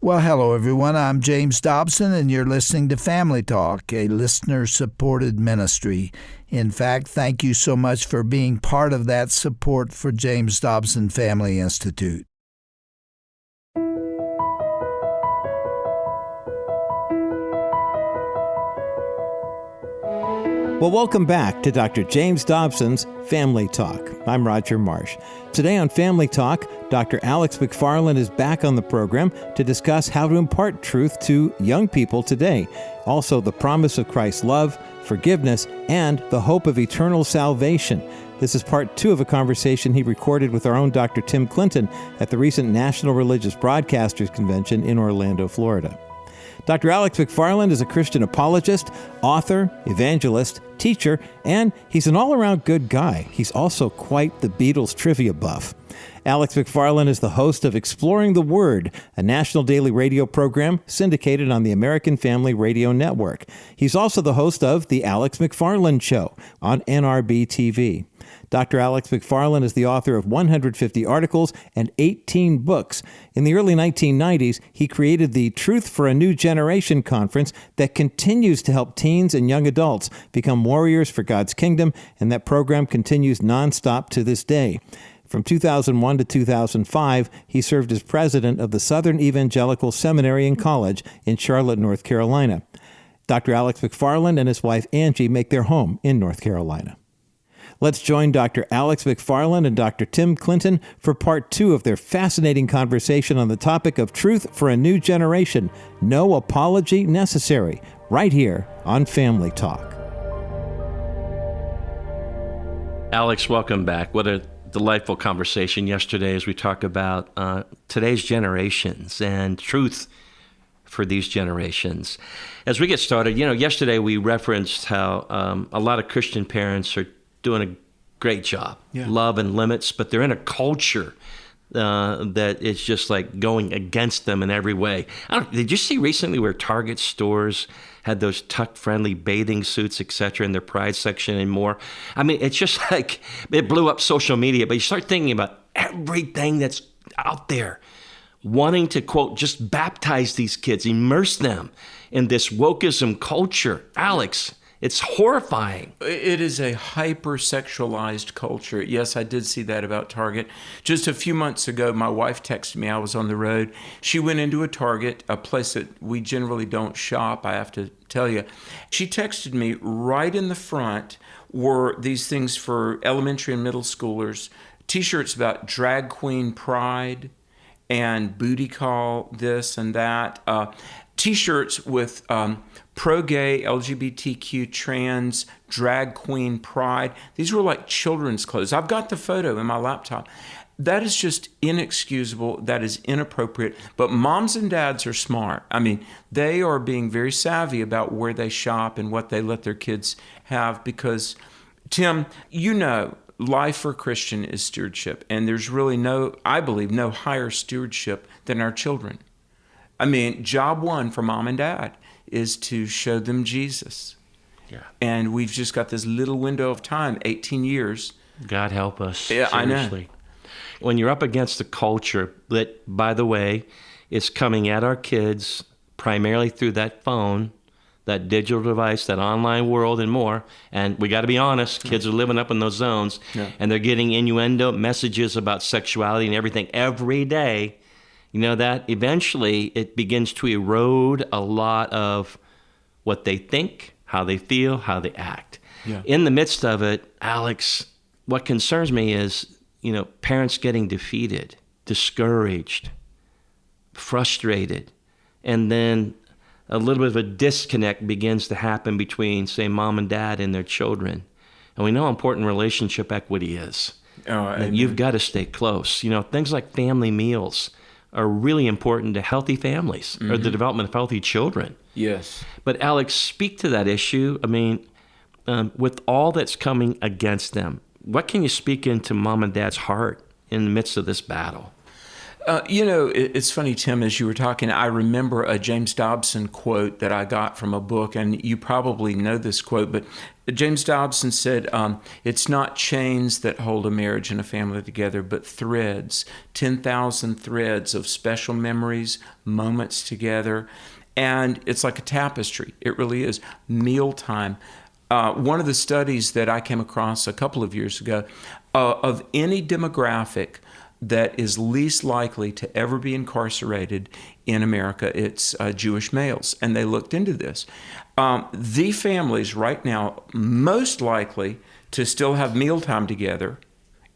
Well, hello, everyone. I'm James Dobson, and you're listening to Family Talk, a listener-supported ministry. In fact, thank you so much for being part of that support for James Dobson Family Institute. Well, welcome back to Dr. James Dobson's Family Talk. I'm Roger Marsh. Today on Family Talk, Dr. Alex McFarland is back on the program to discuss how to impart truth to young people today. Also, the promise of Christ's love, forgiveness, and the hope of eternal salvation. This is part 2 of a conversation he recorded with our own Dr. Tim Clinton at the recent National Religious Broadcasters Convention in Orlando, Florida. Dr. Alex McFarland is a Christian apologist, author, evangelist, teacher, and he's an all-around good guy. He's also quite the Beatles trivia buff. Alex McFarland is the host of Exploring the Word, a national daily radio program syndicated on the American Family Radio Network. He's also the host of The Alex McFarland Show on NRB TV. Dr. Alex McFarland is the author of 150 articles and 18 books. In the early 1990s, he created the Truth for a New Generation conference that continues to help teens and young adults become warriors for God's kingdom, and that program continues nonstop to this day. From 2001 to 2005, he served as president of the Southern Evangelical Seminary and College in Charlotte, North Carolina. Dr. Alex McFarland and his wife Angie make their home in North Carolina. Let's join Dr. Alex McFarland and Dr. Tim Clinton for part 2 of their fascinating conversation on the topic of truth for a new generation. No apology necessary, right here on Family Talk. Alex, welcome back. What a delightful conversation yesterday as we talk about today's generations and truth for these generations. As we get started, yesterday we referenced how a lot of Christian parents are doing a great job, love and limits, but they're in a culture that is just like going against them in every way. Did you see recently where Target stores had those tuck-friendly bathing suits, etc., in their pride section and more? I mean, it's just like it blew up social media, but you start thinking about everything that's out there, wanting to, quote, just baptize these kids, immerse them in this wokeism culture. Alex, it's horrifying. It is a hypersexualized culture. Yes, I did see that about Target. Just a few months ago, my wife texted me. I was on the road. She went into a Target, a place that we generally don't shop, I have to tell you. She texted me right in the front were these things for elementary and middle schoolers, T-shirts about drag queen pride and booty call this and that, T-shirts with pro-gay, LGBTQ, trans, drag queen pride. These were like children's clothes. I've got the photo in my laptop. That is just inexcusable. That is inappropriate. But moms and dads are smart. I mean, they are being very savvy about where they shop and what they let their kids have because, Tim, life for a Christian is stewardship. And there's really I believe, no higher stewardship than our children. I mean, job one for mom and dad is to show them Jesus. Yeah. And we've just got this little window of time, 18 years. God help us. Yeah, seriously. I know. When you're up against a culture that, by the way, is coming at our kids primarily through that phone, that digital device, that online world and more, and we got to be honest, kids are living up in those zones, and they're getting innuendo messages about sexuality and everything every day. That eventually it begins to erode a lot of what they think, how they feel, how they act. Yeah. In the midst of it, Alex, what concerns me is, parents getting defeated, discouraged, frustrated, and then a little bit of a disconnect begins to happen between, say, mom and dad and their children. And we know how important relationship equity is. That you've got to stay close. Things like family meals are really important to healthy families or the development of healthy children. Yes. But Alex, speak to that issue. I mean, with all that's coming against them, what can you speak into mom and dad's heart in the midst of this battle? It's funny, Tim, as you were talking, I remember a James Dobson quote that I got from a book, and you probably know this quote, but James Dobson said, it's not chains that hold a marriage and a family together, but threads, 10,000 threads of special memories, moments together. And it's like a tapestry. It really is. Mealtime. One of the studies that I came across a couple of years ago, of any demographic that is least likely to ever be incarcerated in America, it's Jewish males. And they looked into this. The families right now most likely to still have mealtime together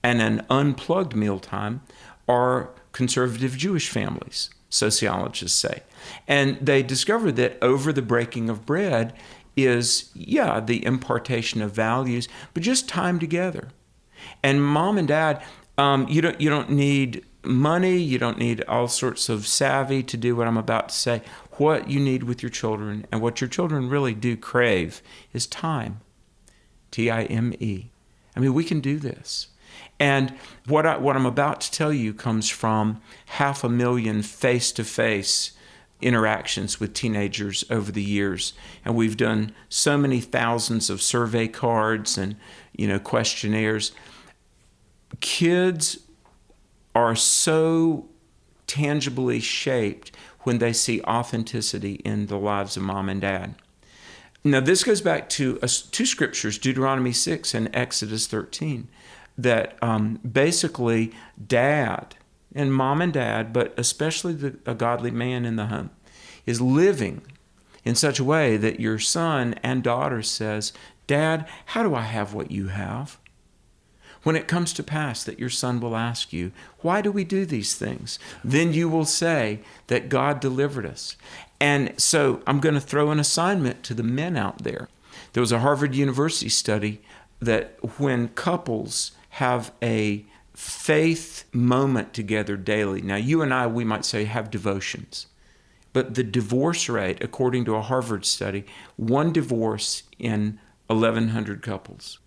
and an unplugged mealtime are conservative Jewish families, sociologists say. And they discovered that over the breaking of bread is, the impartation of values, but just time together. And mom and dad, you don't need money, you don't need all sorts of savvy to do what I'm about to say. What you need with your children, and what your children really do crave, is time. Time. I mean, we can do this. And what I'm about to tell you comes from 500,000 face-to-face interactions with teenagers over the years. And we've done so many thousands of survey cards and, questionnaires. Kids are so tangibly shaped when they see authenticity in the lives of mom and dad. Now, this goes back to two scriptures, Deuteronomy 6 and Exodus 13, that basically dad and mom and dad, but especially a godly man in the home, is living in such a way that your son and daughter says, Dad, how do I have what you have? When it comes to pass that your son will ask you, why do we do these things? Then you will say that God delivered us. And so I'm going to throw an assignment to the men out there. There was a Harvard University study that when couples have a faith moment together daily, now you and I, we might say, have devotions. But the divorce rate, according to a Harvard study, 1 divorce in 1,100 couples.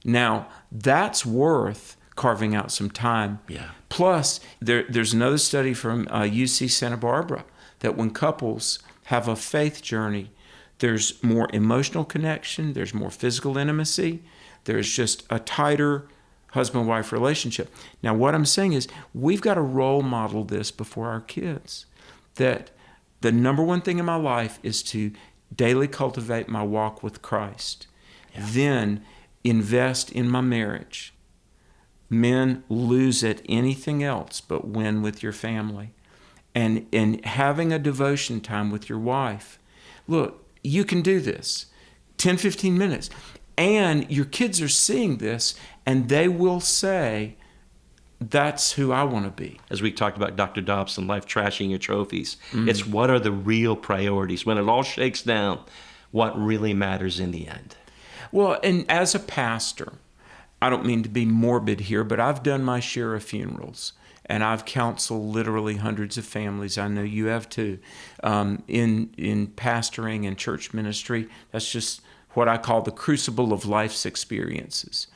Now, that's worth carving out some time. Yeah. Plus, there's another study from UC Santa Barbara that when couples have a faith journey, there's more emotional connection, there's more physical intimacy, there's just a tighter husband-wife relationship. Now, what I'm saying is we've got to role model this before our kids, that the number one thing in my life is to daily cultivate my walk with Christ. Yeah. Then invest in my marriage. Men lose at anything else but win with your family. And having a devotion time with your wife. Look, you can do this. 10, 15 minutes. And your kids are seeing this, and they will say, that's who I want to be. As we talked about Dr. Dobson, life trashing your trophies. Mm-hmm. It's what are the real priorities? When it all shakes down, what really matters in the end? Well, and as a pastor, I don't mean to be morbid here, but I've done my share of funerals, and I've counseled literally hundreds of families. I know you have too. In pastoring and church ministry, that's just what I call the crucible of life's experiences.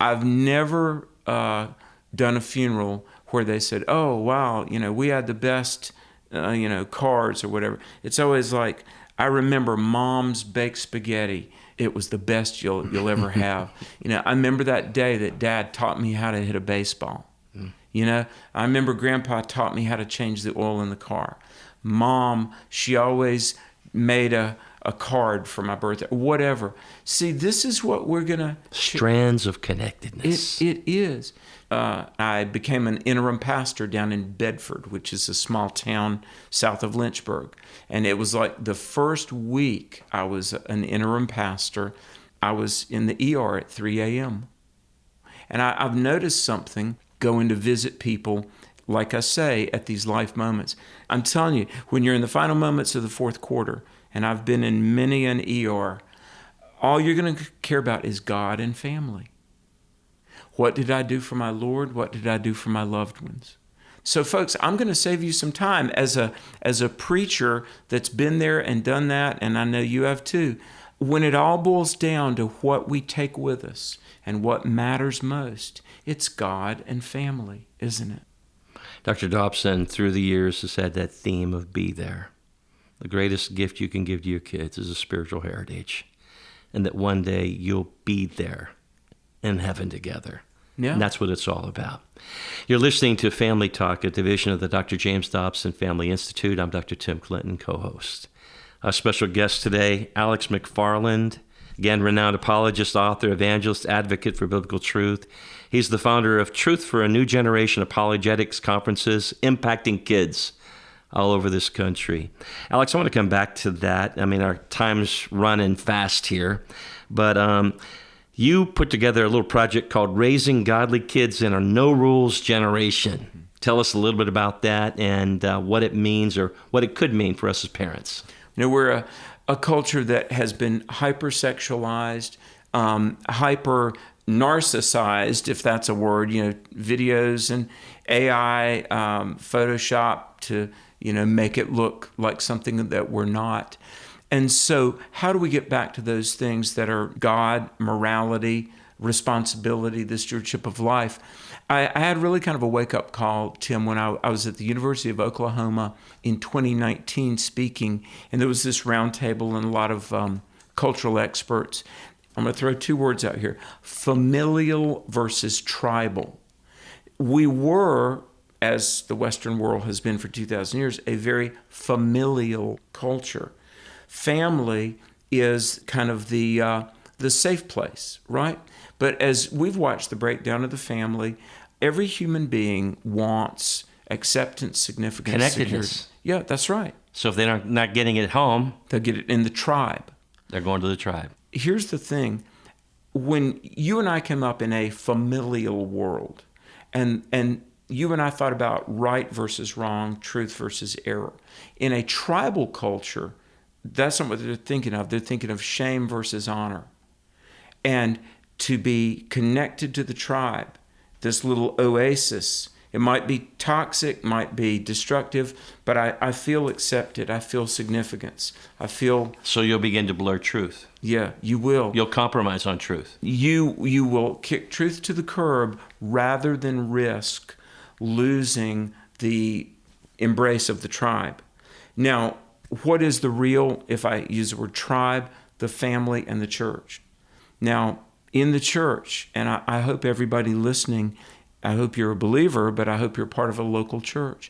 I've never done a funeral where they said, oh, wow, we had the best, cards or whatever. It's always like, I remember Mom's baked spaghetti. It was the best you'll ever have. I remember that day that Dad taught me how to hit a baseball. I remember Grandpa taught me how to change the oil in the car. Mom, she always made a card for my birthday, whatever. See, this is what we're going to... Strands of connectedness. It is. I became an interim pastor down in Bedford, which is a small town south of Lynchburg. And it was like the first week I was an interim pastor, I was in the ER at 3 a.m. And I've noticed something going to visit people, like I say, at these life moments. I'm telling you, when you're in the final moments of the fourth quarter, and I've been in many an ER, all you're going to care about is God and family. What did I do for my Lord? What did I do for my loved ones? So, folks, I'm going to save you some time as a preacher that's been there and done that, and I know you have too. When it all boils down to what we take with us and what matters most, it's God and family, isn't it? Dr. Dobson, through the years, has had that theme of be there. The greatest gift you can give to your kids is a spiritual heritage. and that one day you'll be there in heaven together. Yeah. And that's what it's all about. You're listening to Family Talk, a division of the Dr. James Dobson Family Institute. I'm Dr. Tim Clinton, co-host. Our special guest today, Alex McFarland, again, renowned apologist, author, evangelist, advocate for biblical truth. He's the founder of Truth for a New Generation Apologetics Conferences, impacting kids all over this country. Alex, I want to come back to that. I mean, our time's running fast here, but you put together a little project called Raising Godly Kids in a No Rules Generation. Tell us a little bit about that and what it means or what it could mean for us as parents. You know, we're a culture that has been hypersexualized, hyper narcissized, if that's a word, you know, videos and AI, Photoshop to, you know, make it look like something that we're not. And so how do we get back to those things that are God, morality, responsibility, the stewardship of life? I had really kind of a wake-up call, Tim, when I was at the University of Oklahoma in 2019 speaking, and there was this round table and a lot of cultural experts. I'm going to throw two words out here: familial versus tribal. We were, as the Western world has been for 2,000 years, a very familial culture. Family is kind of the safe place, right? But as we've watched the breakdown of the family, every human being wants acceptance, significance, Connectedness. security. Yeah, that's right. So if they're not getting it at home, They'll get it in the tribe. they're going to the tribe. Here's the thing. When you and I came up in a familial world, and you and I thought about right versus wrong, truth versus error. In a tribal culture, that's not what they're thinking of. They're thinking of shame versus honor. And to be connected to the tribe, this little oasis, it might be toxic, might be destructive, but I feel accepted. I feel significance. I feel... So you'll begin to blur truth. Yeah, you will. You'll compromise on truth. You will kick truth to the curb rather than risk losing the embrace of the tribe. Now, what is the real, if I use the word tribe, the family and the church? Now, in the church, and I hope everybody listening, I hope you're a believer, but I hope you're part of a local church.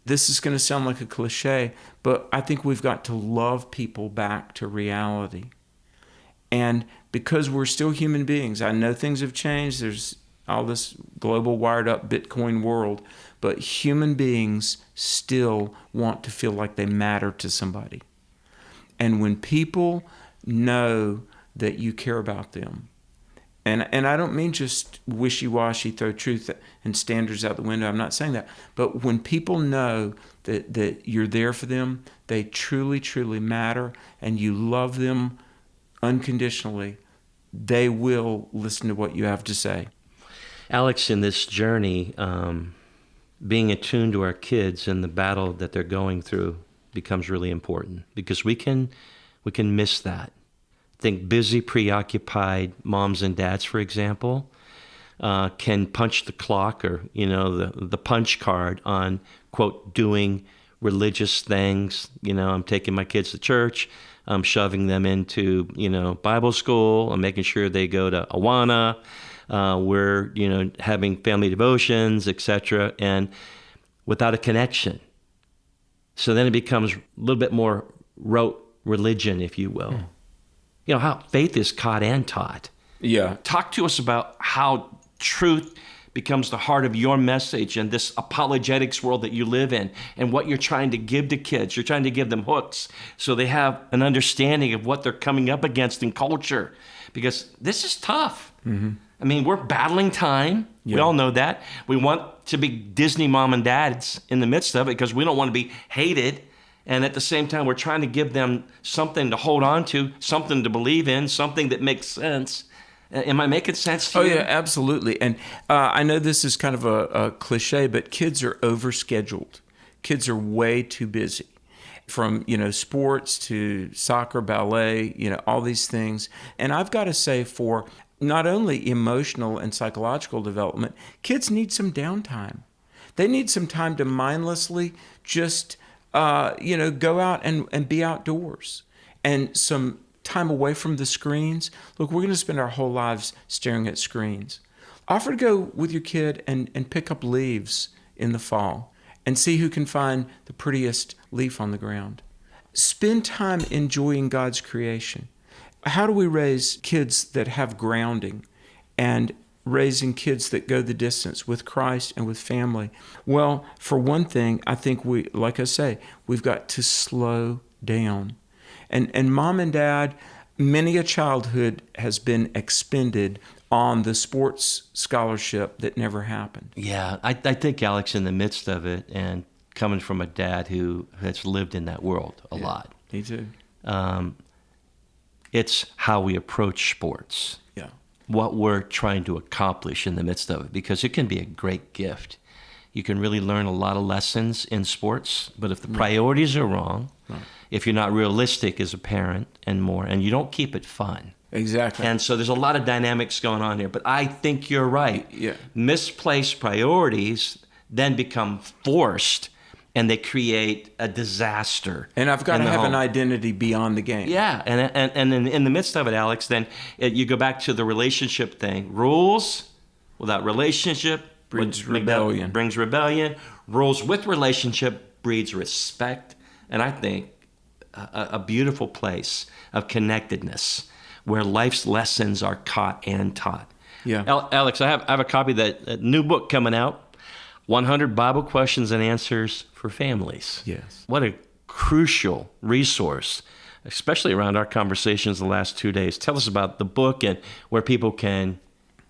This is going to sound like a cliche, but I think we've got to love people back to reality. And because we're still human beings, I know things have changed. There's all this global wired up Bitcoin world, but human beings still want to feel like they matter to somebody. And when people know that you care about them, and I don't mean just wishy-washy, throw truth and standards out the window. I'm not saying that. But when people know that you're there for them, they truly, truly matter, and you love them unconditionally, they will listen to what you have to say. Alex, in this journey, being attuned to our kids and the battle that they're going through becomes really important because we can miss that. Think busy, preoccupied moms and dads, for example, can punch the clock or, you know, the punch card on, quote, doing religious things. You know, I'm taking my kids to church. I'm shoving them into, you know, Bible school. I'm making sure they go to Awana. We're, you know, having family devotions, etc., and without a connection. So then it becomes a little bit more rote religion, if you will. You know, how faith is caught and taught. Yeah. Talk to us about how truth becomes the heart of your message and this apologetics world that you live in and what you're trying to give to kids. You're trying to give them hooks so they have an understanding of what they're coming up against in culture, because this is tough. Mm-hmm. I mean, we're battling time. Yeah. We all know that. We want to be Disney mom and dads in the midst of it because we don't want to be hated. And at the same time, we're trying to give them something to hold on to, something to believe in, something that makes sense. Am I making sense to you? Oh, yeah, absolutely. And I know this is kind of a cliche, but kids are overscheduled. Kids are way too busy. From, you know, sports to soccer, ballet, you know, all these things. And I've got to say, for not only emotional and psychological development, kids need some downtime. They need some time to mindlessly just, go out and be outdoors. And some time away from the screens. Look, we're going to spend our whole lives staring at screens. Offer to go with your kid and pick up leaves in the fall and see who can find the prettiest leaf on the ground. Spend time enjoying God's creation. How do we raise kids that have grounding and raising kids that go the distance with Christ and with family? Well, for one thing, I think like I say, we've got to slow down. And mom and dad, many a childhood has been expended on the sports scholarship that never happened. Yeah, I think, Alex, in the midst of it, and coming from a dad who has lived in that world a lot. Me too. It's how we approach sports. Yeah. What we're trying to accomplish in the midst of it, because it can be a great gift. You can really learn a lot of lessons in sports, but if the priorities are wrong, if you're not realistic as a parent and you don't keep it fun. Exactly. And so there's a lot of dynamics going on here, but I think you're right. Yeah. Misplaced priorities then become forced, and they create a disaster. And I've got to have home. an identity beyond the game. Yeah, and in the midst of it, Alex, then you go back to the relationship thing. Rules without relationship brings rebellion. Brings rebellion. Rules with relationship breeds respect. And I think a beautiful place of connectedness where life's lessons are caught and taught. Yeah. Alex, I have a copy of that new book coming out, 100 Bible Questions and Answers for Families. Yes. What a crucial resource, especially around our conversations the last 2 days. Tell us about the book and where people can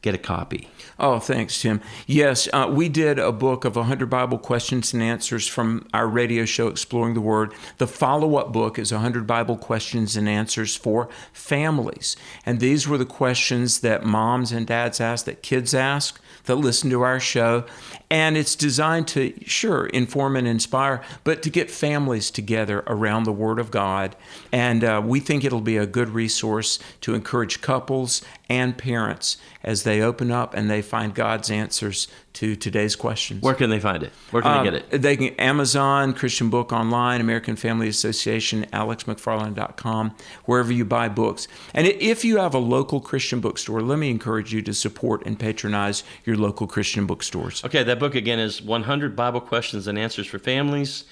get a copy. Oh, thanks, Tim. Yes, we did a book of 100 Bible Questions and Answers from our radio show, Exploring the Word. The follow-up book is 100 Bible Questions and Answers for Families. And these were the questions that moms and dads ask, that kids ask, that listen to our show. And it's designed to, sure, inform and inspire, but to get families together around the Word of God. And we think it'll be a good resource to encourage couples and parents as they open up and they find God's answers to today's questions. Where can they find it? Where can they get it? They can Amazon, Christian Book Online, American Family Association, alexmcfarland.com, wherever you buy books. And if you have a local Christian bookstore, let me encourage you to support and patronize your local Christian bookstores. Okay, that book again is 100 Bible Questions and Answers for Families.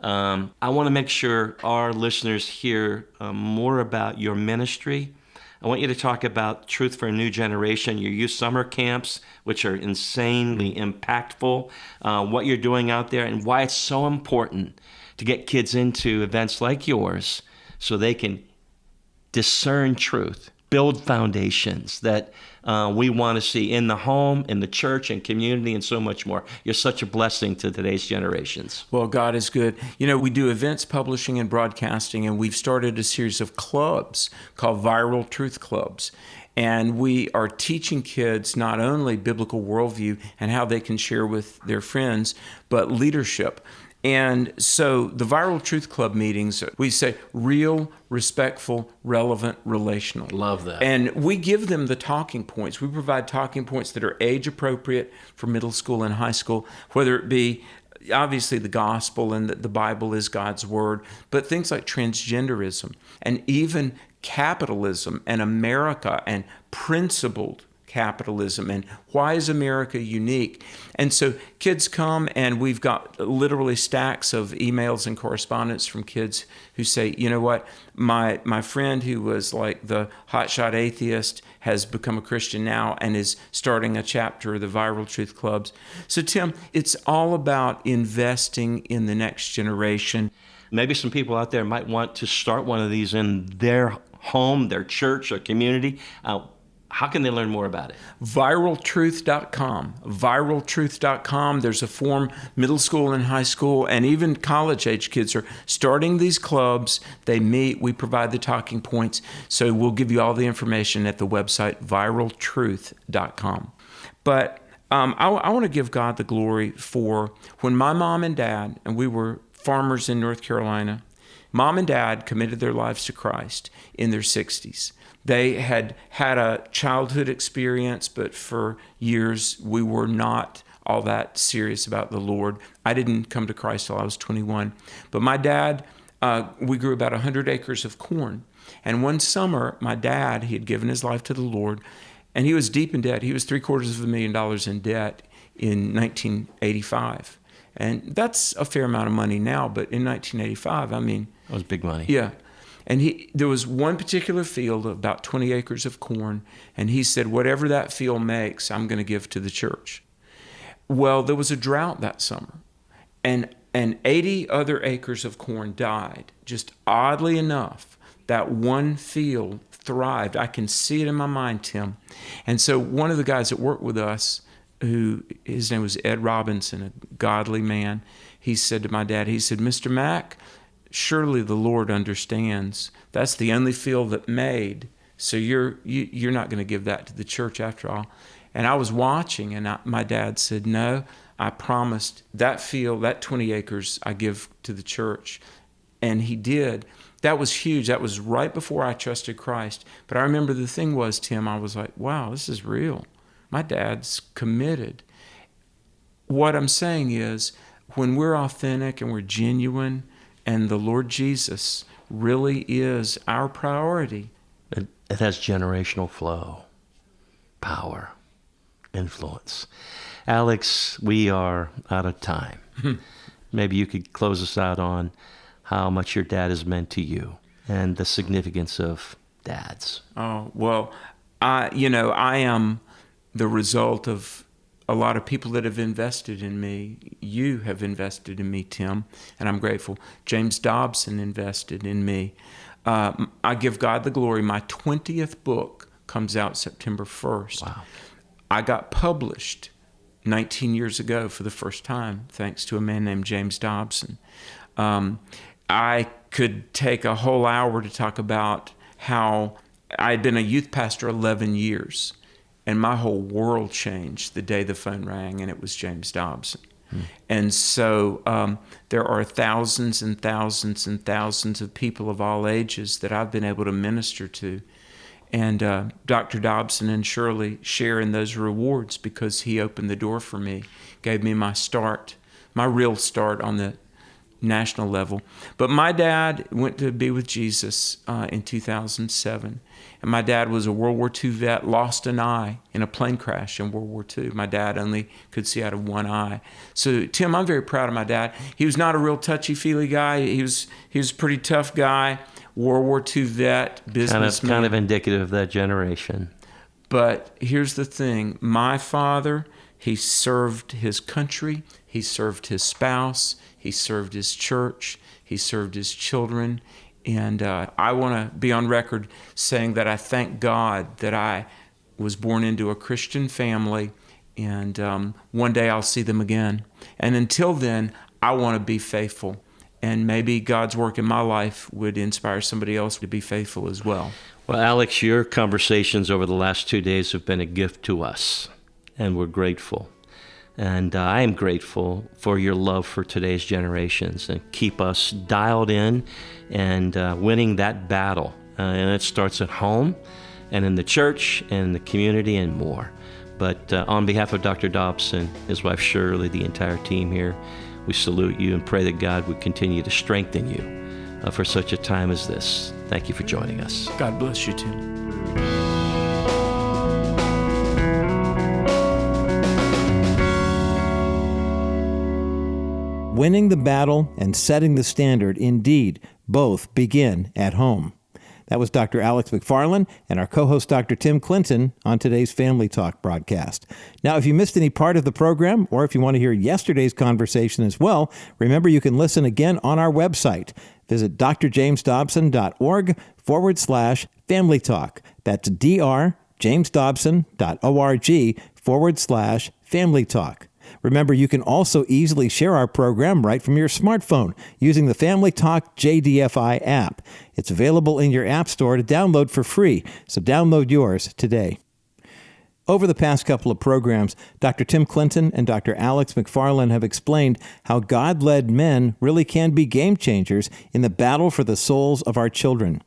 I want to make sure our listeners hear more about your ministry. I want you to talk about Truth for a New Generation, your youth summer camps, which are insanely impactful, what you're doing out there, and why it's so important to get kids into events like yours so they can discern truth, build foundations that we want to see in the home, in the church, and community, and so much more. You're such a blessing to today's generations. Well, God is good. You know, we do events, publishing, and broadcasting, and we've started a series of clubs called Viral Truth Clubs. And we are teaching kids not only biblical worldview and how they can share with their friends, but leadership. And so the Viral Truth Club meetings, we say real, respectful, relevant, relational. Love that. And we give them the talking points. We provide talking points that are age appropriate for middle school and high school, whether it be obviously the gospel and that the Bible is God's word, but things like transgenderism and even capitalism and America and principled capitalism and why is America unique. And so kids come and we've got literally stacks of emails and correspondence from kids who say, you know what, my friend who was like the hotshot atheist has become a Christian now and is starting a chapter of the Viral Truth Clubs. So Tim, it's all about investing in the next generation. Maybe some people out there might want to start one of these in their home, their church, or community. How can they learn more about it? Viraltruth.com. Viraltruth.com. There's a form, middle school and high school, and even college-age kids are starting these clubs. They meet. We provide the talking points. So we'll give you all the information at the website, viraltruth.com. But I want to give God the glory for when my mom and dad, and we were farmers in North Carolina, mom and dad committed their lives to Christ in their 60s. They had had a childhood experience, but for years we were not all that serious about the Lord. I didn't come to Christ till I was 21. But my dad we grew about 100 acres of corn. And one summer, my dad, he had given his life to the Lord, and he was deep in debt. He was $750,000 in debt in 1985. And that's a fair amount of money now, but in 1985, I mean... That was big money. Yeah. And there was one particular field of about 20 acres of corn, and he said, whatever that field makes, I'm going to give to the church. Well, there was a drought that summer, and 80 other acres of corn died. Just oddly enough, that one field thrived. I can see it in my mind, Tim. And so one of the guys that worked with us, his name was Ed Robinson, a godly man, he said to my dad, he said, Mr. Mack, surely the Lord understands. That's the only field that made, so you're not going to give that to the church after all. And I was watching, and my dad said, no, I promised that field, that 20 acres, I give to the church. And he did. That was huge. That was right before I trusted Christ. But I remember the thing was, Tim, I was like, wow, this is real. My dad's committed. What I'm saying is, when we're authentic and we're genuine, and the Lord Jesus really is our priority. It has generational flow, power, influence. Alex, we are out of time. Maybe you could close us out on how much your dad has meant to you and the significance of dads. Oh, well, I am the result of a lot of people that have invested in me. You have invested in me, Tim, and I'm grateful. James Dobson invested in me. I give God the glory. My 20th book comes out September 1st. Wow. I got published 19 years ago for the first time, thanks to a man named James Dobson. I could take a whole hour to talk about how I had been a youth pastor 11 years. And my whole world changed the day the phone rang, and it was James Dobson. And so there are thousands and thousands and thousands of people of all ages that I've been able to minister to. And Dr. Dobson and Shirley share in those rewards because he opened the door for me, gave me my start, my real start on the national level. But my dad went to be with Jesus in 2007. And my dad was a World War II vet, lost an eye in a plane crash in World War II. My dad only could see out of one eye. So, Tim, I'm very proud of my dad. He was not a real touchy-feely guy. He was a pretty tough guy, World War II vet, businessman. Kind of indicative of that generation. But here's the thing. My father, he served his country. He served his spouse. He served his church. He served his children. And I want to be on record saying that I thank God that I was born into a Christian family, and one day I'll see them again. And until then, I want to be faithful. And maybe God's work in my life would inspire somebody else to be faithful as well. Well, Alex, your conversations over the last 2 days have been a gift to us, and we're grateful. And I am grateful for your love for today's generations, and keep us dialed in and winning that battle. And it starts at home and in the church and in the community and more. But on behalf of Dr. Dobson, his wife Shirley, the entire team here, we salute you and pray that God would continue to strengthen you for such a time as this. Thank you for joining us. God bless you, Tim. Winning the battle and setting the standard, indeed, both begin at home. That was Dr. Alex McFarland and our co-host Dr. Tim Clinton on today's Family Talk broadcast. Now, if you missed any part of the program, or if you want to hear yesterday's conversation as well, remember you can listen again on our website. Visit drjamesdobson.org/Family Talk. That's drjamesdobson.org/Family Talk. Remember, you can also easily share our program right from your smartphone using the Family Talk JDFI app. It's available in your app store to download for free, so download yours today. Over the past couple of programs, Dr. Tim Clinton and Dr. Alex McFarland have explained how God-led men really can be game changers in the battle for the souls of our children.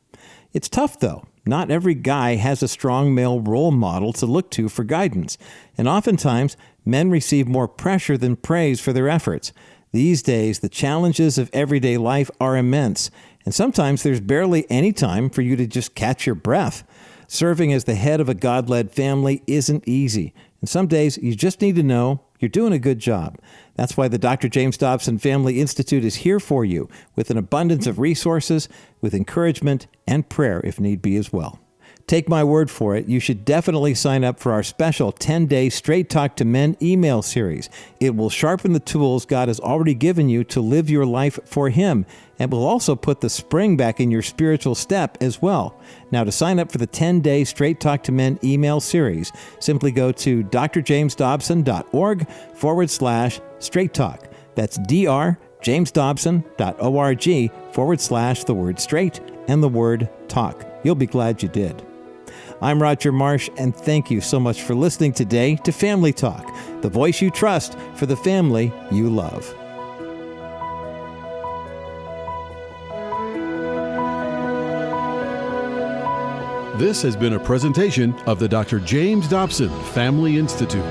It's tough, though. Not every guy has a strong male role model to look to for guidance, and oftentimes men receive more pressure than praise for their efforts. These days, the challenges of everyday life are immense, and sometimes there's barely any time for you to just catch your breath. Serving as the head of a God-led family isn't easy, and some days you just need to know you're doing a good job. That's why the Dr. James Dobson Family Institute is here for you with an abundance of resources, with encouragement and prayer if need be as well. Take my word for it, you should definitely sign up for our special 10-day Straight Talk to Men email series. It will sharpen the tools God has already given you to live your life for Him, and will also put the spring back in your spiritual step as well. Now, to sign up for the 10-day Straight Talk to Men email series, simply go to drjamesdobson.org/Straight Talk. That's drjamesdobson.org/the word straight and the word talk. You'll be glad you did. I'm Roger Marsh, and thank you so much for listening today to Family Talk, the voice you trust for the family you love. This has been a presentation of the Dr. James Dobson Family Institute.